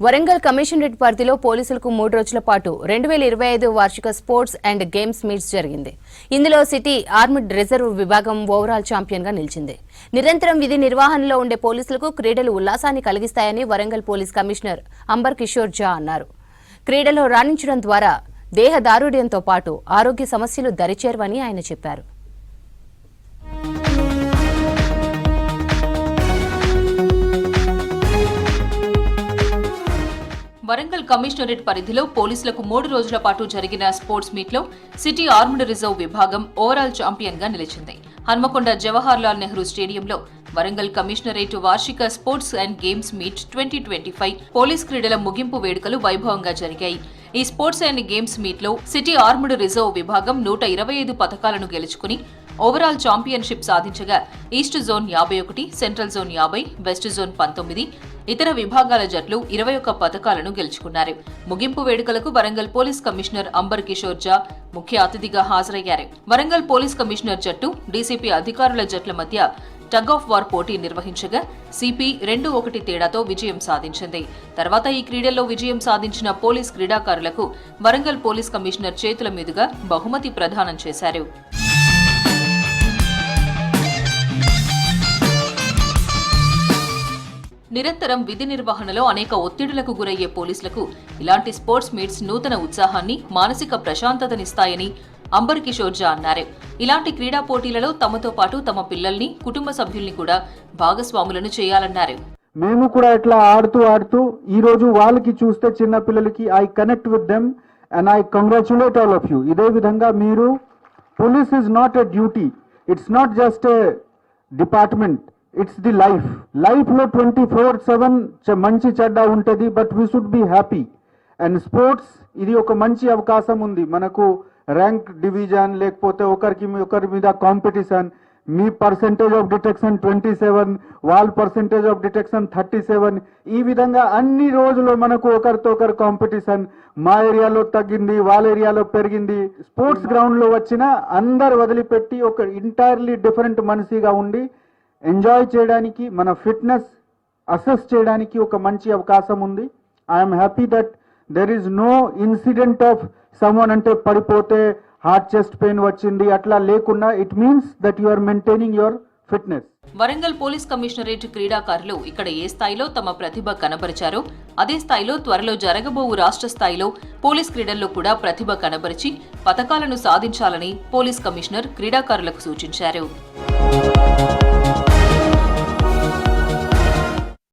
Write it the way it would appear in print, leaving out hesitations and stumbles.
Warangal commissionerate పరిధిలో పోలీసులకు 3 రోజుల పాటు 2025 వార్షిక స్పోర్ట్స్ అండ్ గేమ్స్ మీట్స్ జరిగింది. ఇందులో సిటీ ఆర్మ్డ్ రిజర్వ్ విభాగం ఓవరాల్ ఛాంపియన్ గా నిలిచింది. నిరంతరం విధి నిర్వహణలో ఉండే పోలీసులకు క్రీడలు ఉల్లాసాన్ని కలిగిస్తాయని వరంగల్ పోలీస్ కమిషనర్ అంబర్ కిషోర్ జా అన్నారు. క్రీడలో రాణించడం ద్వారా దేహ దారుఢ్యంతో పాటు ఆరోగ్య సమస్యలు దరిచేరవని ఆయన చెప్పారు. వరంగల్ కమిషనరేట్ పరిధిలో పోలీసులకు 3 రోజుల పాటు జరిగిన స్పోర్ట్స్ మీట్లో సిటీ ఆర్మ్డ్ రిజర్వ్ విభాగం ఓవరాల్ ఛాంపియన్ గా నిలిచింది. హన్మకొండ జవహర్ లాల్ నెహ్రూ స్టేడియంలో వరంగల్ కమిషనరేట్ వార్షిక sports and games meet 2025 police క్రీడల ముగింపు వేడుకలు వైభవంగా జరిగాయి. ఈ స్పోర్ట్స్ అండ్ గేమ్స్ మీట్లో సిటీ ఆర్మ్డ్ రిజర్వ్ విభాగం 125 పథకాలను గెలుచుకుని ఓవరాల్ ఛాంపియన్షిప్ సాధించగా east zone 51, central zone 50, west zone 19, ఇతర విభాగాల జట్లు 21 పథకాలను గెలుచుకున్నారు. ముగింపు వేడుకలకు వరంగల్ పోలీస్ కమిషనర్ అంబర్ కిషోర్ జా ముఖ్య అతిథిగా హాజరయ్యారు. వరంగల్ పోలీస్ కమిషనర్ జట్టు డీసీపీ అధికారుల జట్ల మధ్య టగ్ ఆఫ్ వార్ పోటీ నిర్వహించగా సిపి 2-1 తేడాతో విజయం సాధించింది. తర్వాత ఈ క్రీడల్లో విజయం సాధించిన పోలీస్ క్రీడాకారులకు వరంగల్ పోలీస్ కమిషనర్ చేతుల మీదుగా బహుమతి ప్రదానం చేశారు. నిరంతరం విధి నిర్వహణలో అనేక ఒత్తిడులకు గురయ్యే పోలీసులకు ఇలాంటి స్పోర్ట్స్ మీట్స్ నూతన ఉత్సాహాన్ని, మానసిక ప్రశాంతతనిస్తాయని అంబర్ కిషోర్ జా అన్నారు. ఇలాంటి క్రీడా పోటీలలో తమతో పాటు తమ పిల్లల్ని, కుటుంబ సభ్యుల్ని కూడా భాగస్వాములను చేయాలన్నారు. మేము కూడా ఇట్లా ఆడుతూ ఈ రోజు వాళ్ళకి చూస్తే చిన్న పిల్లలకి I connect with them and I congratulate all of you. ఇదే విధంగా మీరు police is not a duty, it's not just a department, it's the life లో 24/7 మంచి చెడ్డ ఉంటుంది. But we should be happy. And sports ఇది ఒక మంచి అవకాశం ఉంది మనకు. ర్యాంక్ డివిజన్ లేకపోతే ఒకరి మీద competition, me percentage of detection 27, వాళ్ళ పర్సెంటేజ్ ఆఫ్ డిటెక్షన్ 37. ఈ విధంగా అన్ని రోజులు మనకు ఒకరితో ఒకరు కాంపిటీషన్. మా ఏరియాలో తగ్గింది, వాళ్ళ ఏరియాలో పెరిగింది. స్పోర్ట్స్ గ్రౌండ్ లో వచ్చిన అందరు వదిలిపెట్టి ఒక ఎంటైర్లీ డిఫరెంట్ మనిషిగా ఉండి ఎంజాయ్ చేయడానికి, మన ఫిట్నెస్ అసెస్ చేయడానికి ఒక మంచి అవకాశం ఉంది. I'm happy that there is no incident of someone అంటే పడిపోతే హార్ట్ చెస్ట్ పెయిన్ వచ్చింది అట్లా లేకుండా it means that you are maintaining your fitness. Warangal police commissionerate క్రీడాకారులు ఇక్కడ ఏ స్థాయిలో తమ ప్రతిభ కనబరిచారో అదే స్థాయిలో త్వరలో జరగబోవు రాష్ట్ర స్థాయిలో పోలీస్ క్రీడల్లో కూడా ప్రతిభ కనబరిచి పతకాలను సాధించాలని పోలీస్ కమిషనర్ క్రీడాకారులకు సూచించారు.